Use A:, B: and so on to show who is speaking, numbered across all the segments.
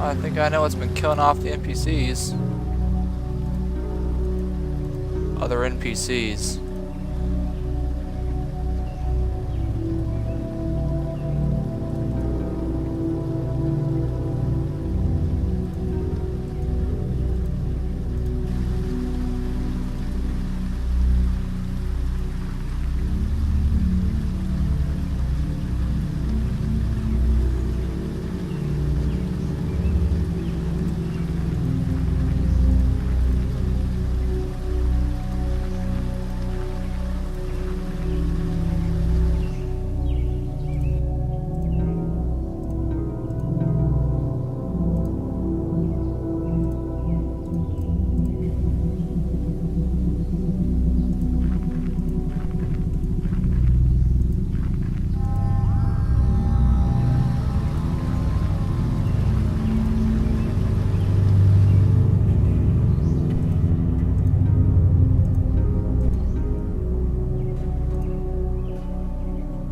A: I think I know what's been killing off the NPCs. Other NPCs.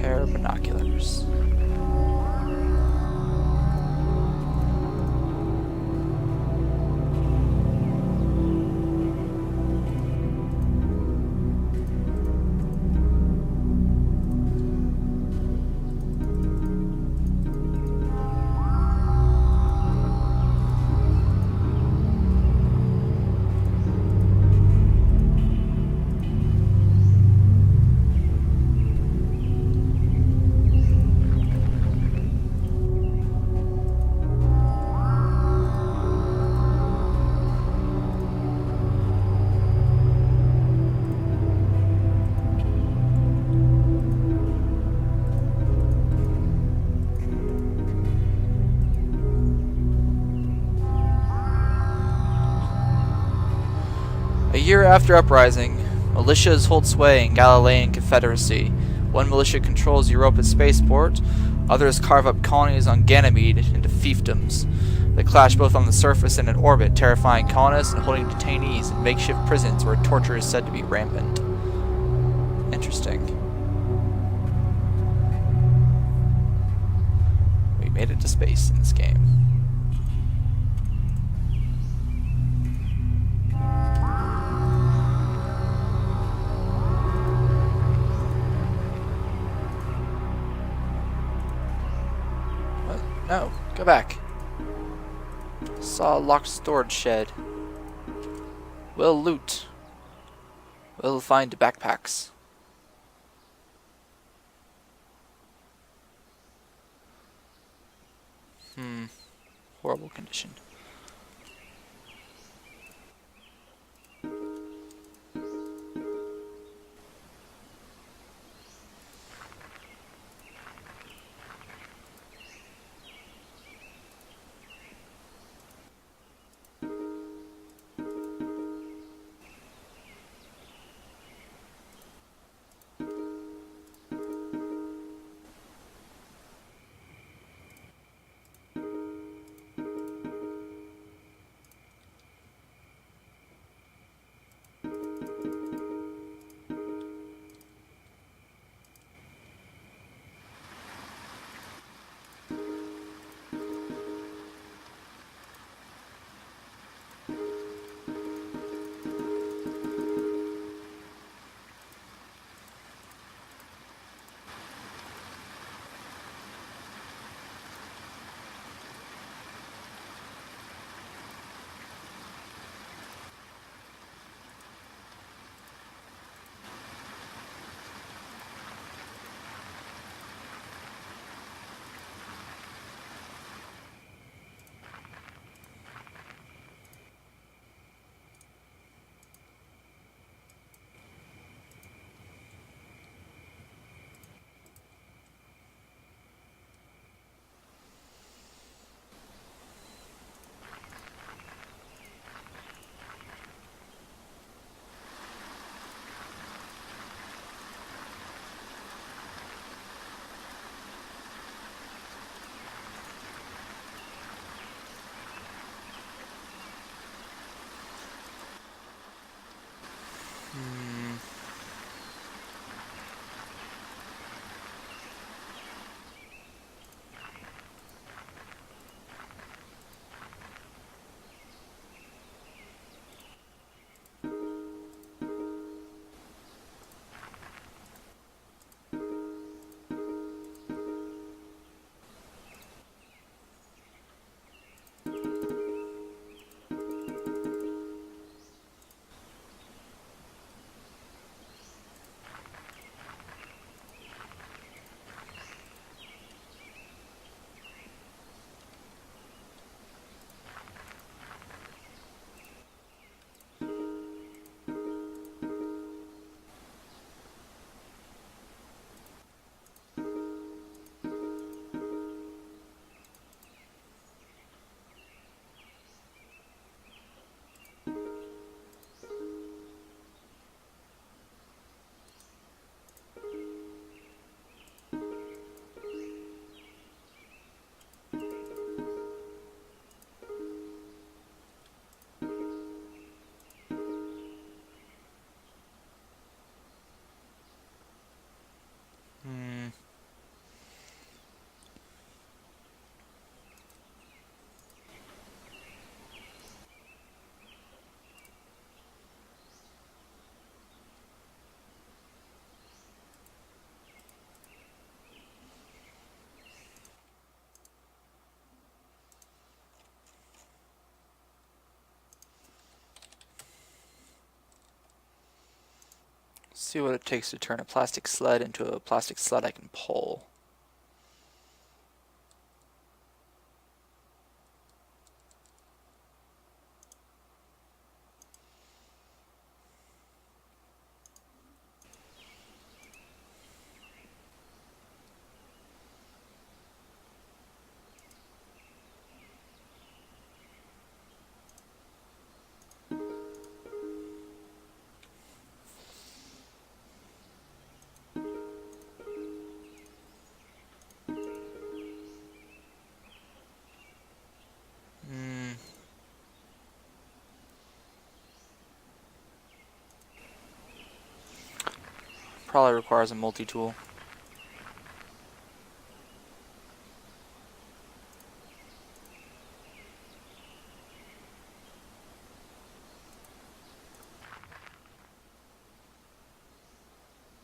A: Pair of binoculars. A year after Uprising, militias hold sway in Galilean Confederacy. One militia controls Europa's spaceport, others carve up colonies on Ganymede into fiefdoms. They clash both on the surface and in orbit, terrifying colonists and holding detainees in makeshift prisons where torture is said to be rampant. Interesting. We made it to space in this game. No, go back. Saw a locked storage shed. We'll loot. We'll find backpacks. Horrible condition. See what it takes to turn a plastic sled into a plastic sled I can pull. Probably requires a multi-tool.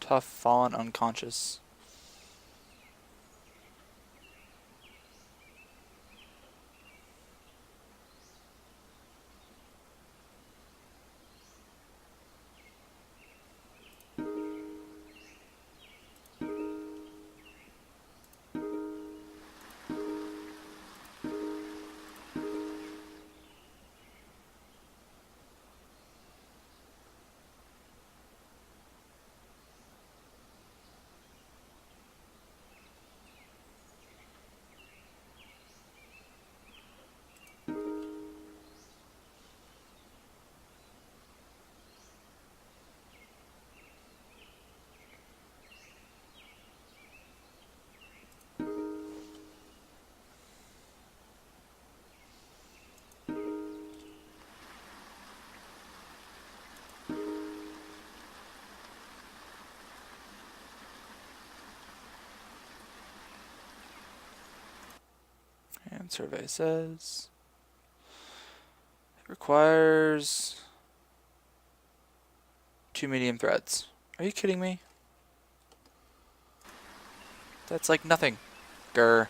A: Tough, fallen, unconscious. And survey says it requires 2 medium threads. Are you kidding me? That's like nothing. Grr.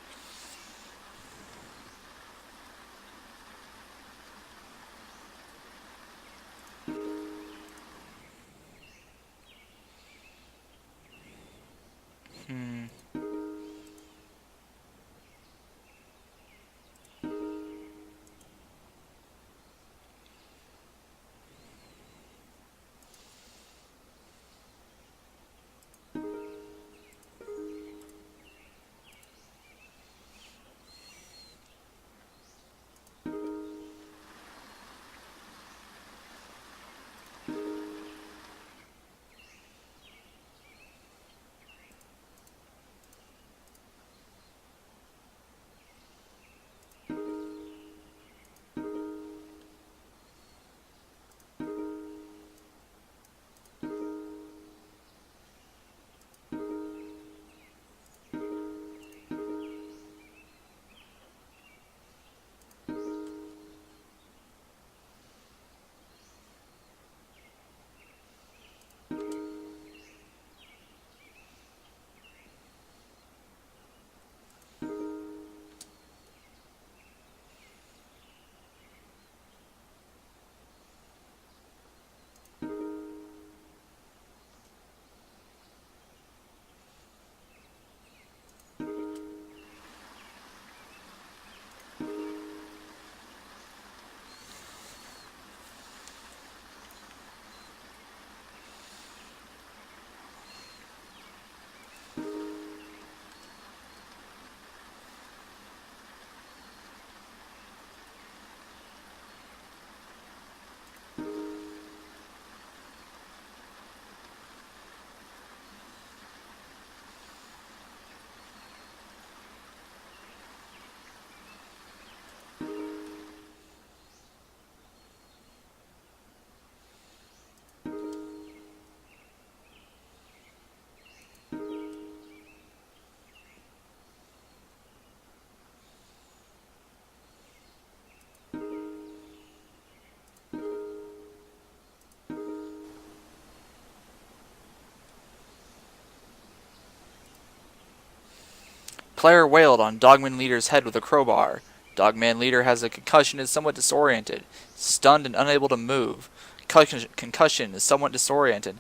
A: Player wailed on Dogman Leader's head with a crowbar. Dogman Leader has a concussion and is somewhat disoriented, stunned and unable to move. Concussion is somewhat disoriented,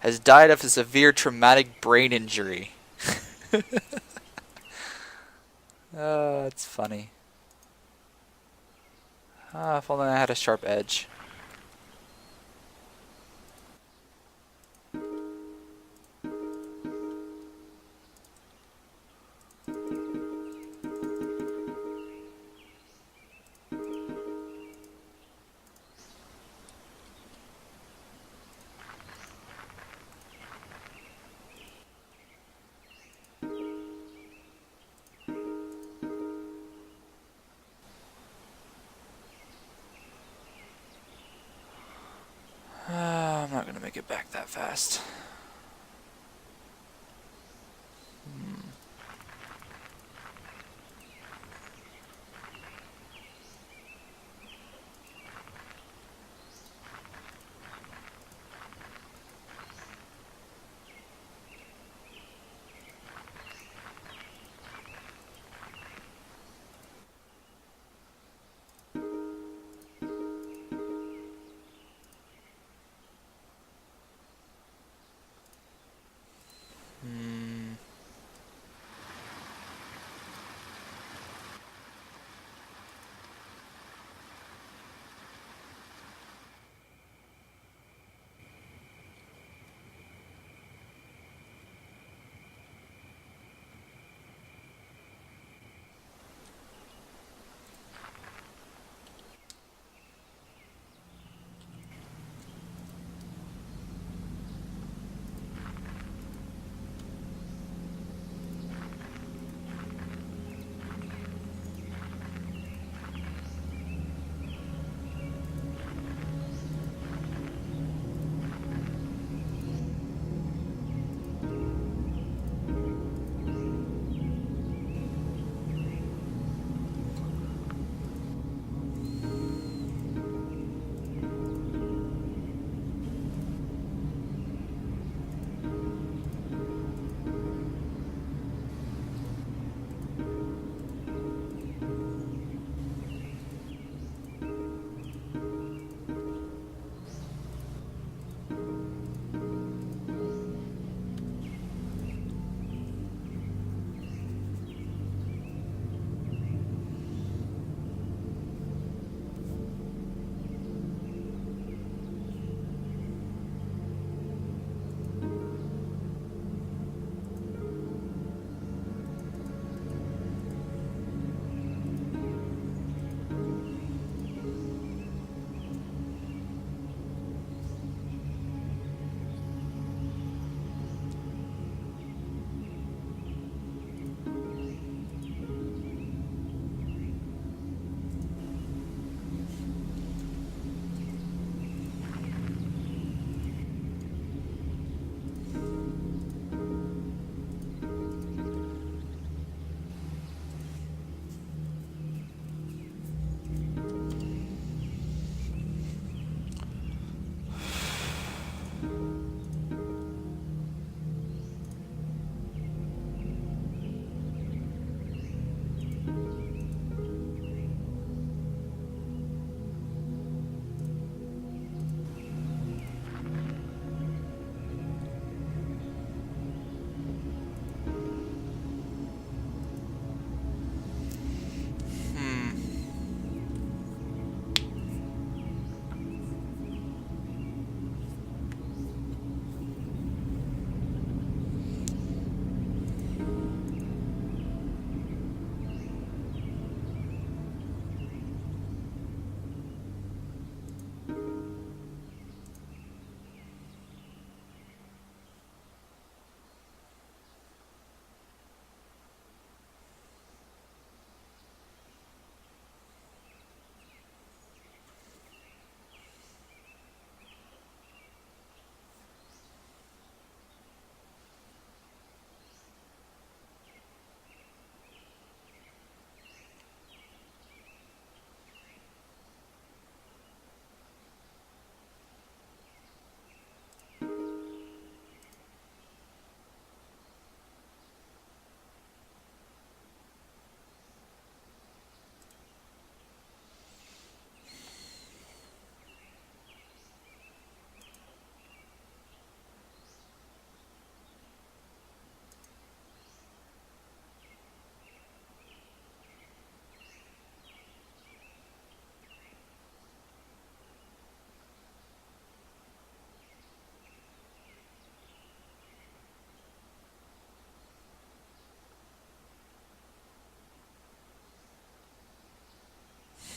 A: has died of a severe traumatic brain injury. It's funny. If only I had a sharp edge. I'm not gonna make it back that fast.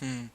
A: Hmm.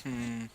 A: Hmm.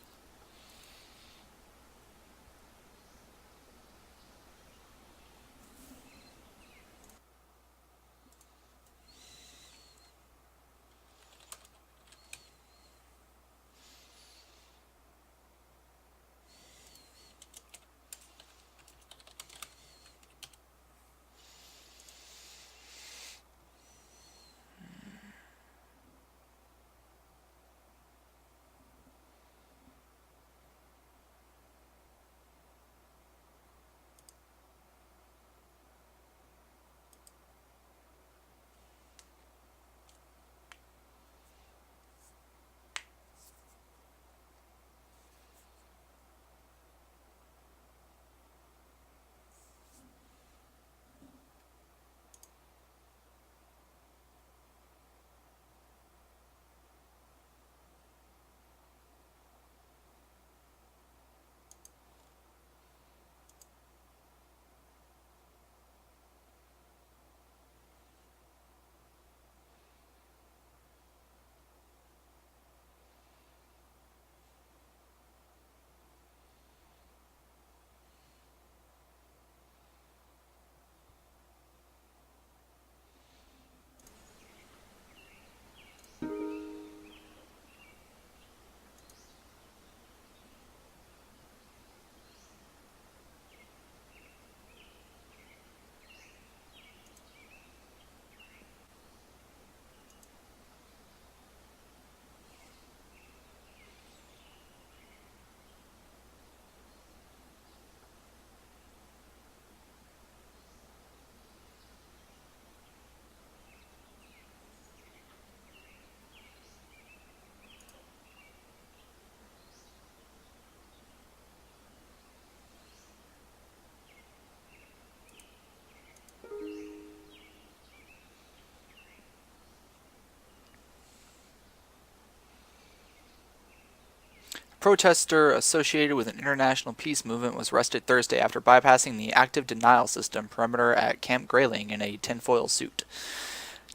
A: Protester associated with an international peace movement was arrested Thursday after bypassing the active denial system perimeter at Camp Grayling in a tinfoil suit.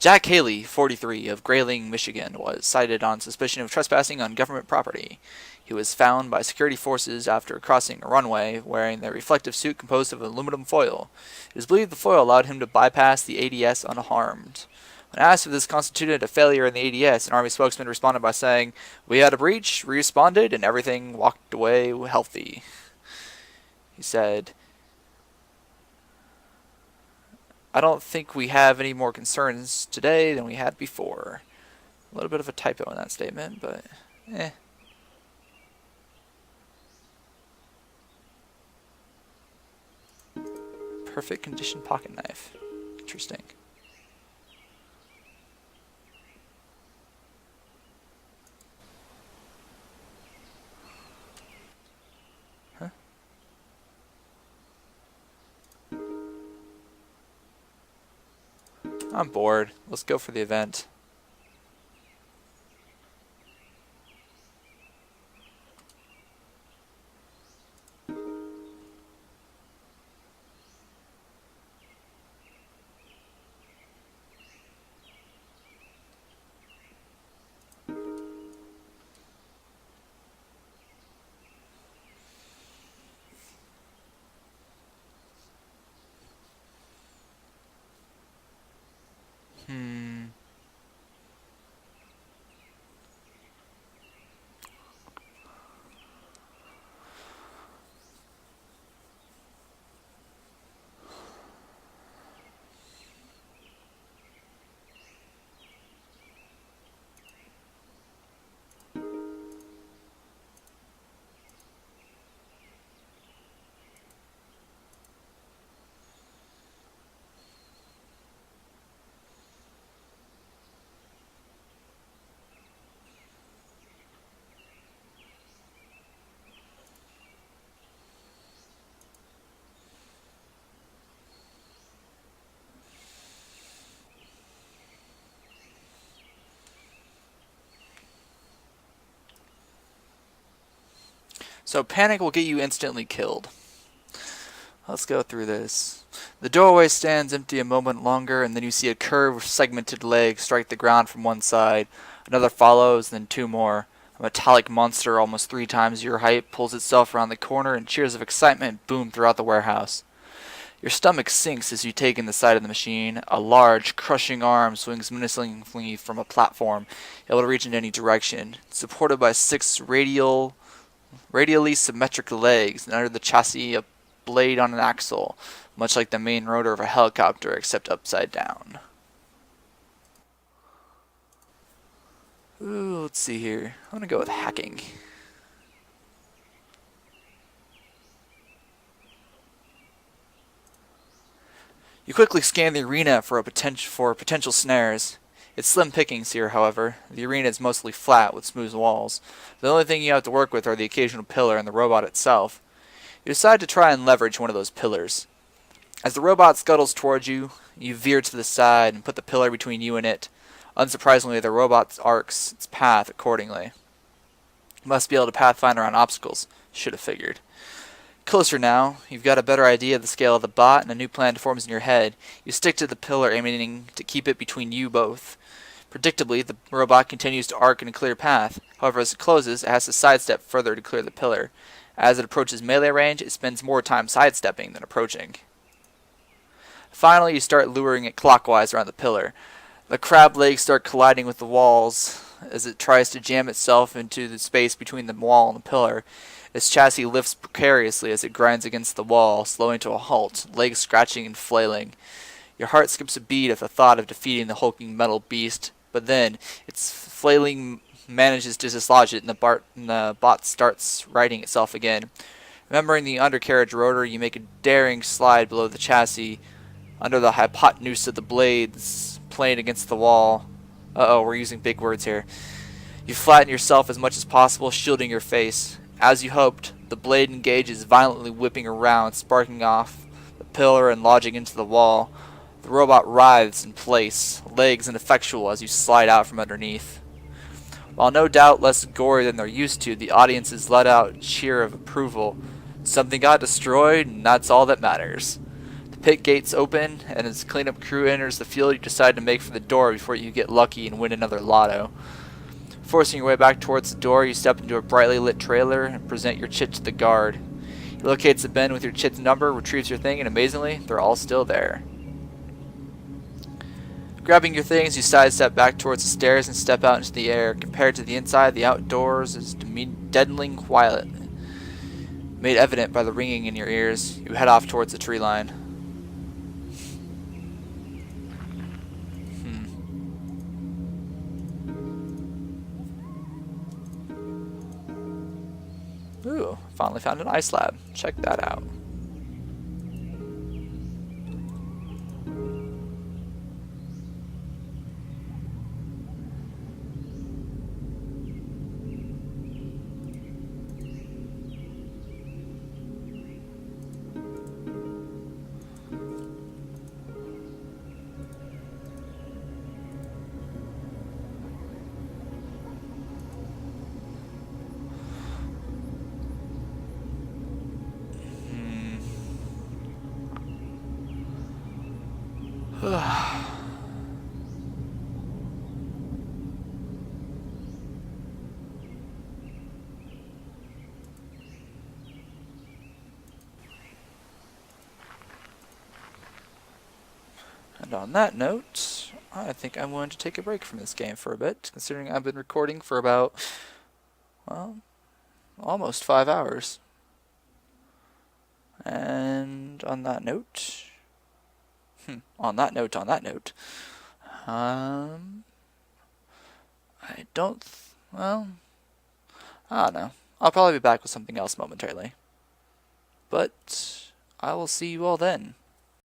A: Jack Haley, 43, of Grayling, Michigan, was cited on suspicion of trespassing on government property. He was found by security forces after crossing a runway wearing the reflective suit composed of aluminum foil. It is believed the foil allowed him to bypass the ADS unharmed. When asked if this constituted a failure in the ADS, an Army spokesman responded by saying, "We had a breach, responded, and everything walked away healthy." He said, "I don't think we have any more concerns today than we had before." A little bit of a typo in that statement, but eh. Perfect condition pocket knife. Interesting. Huh? I'm bored. Let's go for the event. Hmm. So panic will get you instantly killed. Let's go through this. The doorway stands empty a moment longer, and then you see a curved, segmented leg strike the ground from one side. Another follows, then two more. A metallic monster almost 3 times your height pulls itself around the corner, and cheers of excitement boom throughout the warehouse. Your stomach sinks as you take in the sight of the machine. A large, crushing arm swings menacingly from a platform, able to reach in any direction, supported by 6 radially symmetric legs, and under the chassis a blade on an axle, much like the main rotor of a helicopter, except upside down. Ooh, let's see here. I'm gonna go with hacking. You quickly scan the arena for potential snares. It's slim pickings here, however. The arena is mostly flat with smooth walls. The only thing you have to work with are the occasional pillar and the robot itself. You decide to try and leverage one of those pillars. As the robot scuttles towards you, you veer to the side and put the pillar between you and it. Unsurprisingly, the robot arcs its path accordingly. You must be able to pathfind around obstacles. Should have figured. Closer now, you've got a better idea of the scale of the bot, and a new plan forms in your head. You stick to the pillar, aiming to keep it between you both. Predictably, the robot continues to arc in a clear path. However, as it closes, it has to sidestep further to clear the pillar. As it approaches melee range, it spends more time sidestepping than approaching. Finally, you start luring it clockwise around the pillar. The crab legs start colliding with the walls as it tries to jam itself into the space between the wall and the pillar. Its chassis lifts precariously as it grinds against the wall, slowing to a halt, legs scratching and flailing. Your heart skips a beat at the thought of defeating the hulking metal beast, but then its flailing manages to dislodge it, and the bot starts righting itself again. Remembering the undercarriage rotor, you make a daring slide below the chassis, under the hypotenuse of the blades playing against the wall. Uh-oh, we're using big words here. You flatten yourself as much as possible, shielding your face. As you hoped, the blade engages, violently whipping around, sparking off the pillar and lodging into the wall. The robot writhes in place, legs ineffectual as you slide out from underneath. While no doubt less gory than they're used to, the audiences let out a cheer of approval. Something got destroyed, and that's all that matters. The pit gates open, and as the cleanup crew enters the field, you decide to make for the door before you get lucky and win another lotto. Forcing your way back towards the door, you step into a brightly lit trailer and present your chit to the guard. He locates the bin with your chit's number, retrieves your thing, and amazingly, they're all still there. Grabbing your things, you sidestep back towards the stairs and step out into the air. Compared to the inside, the outdoors is deadening quiet. Made evident by the ringing in your ears, you head off towards the tree line. Ooh, finally found an ice lab. Check that out. And on that note, I think I'm going to take a break from this game for a bit, considering I've been recording for about, well, almost 5 hours. And on that note, I don't, well, I don't know. I'll probably be back with something else momentarily. But I will see you all then.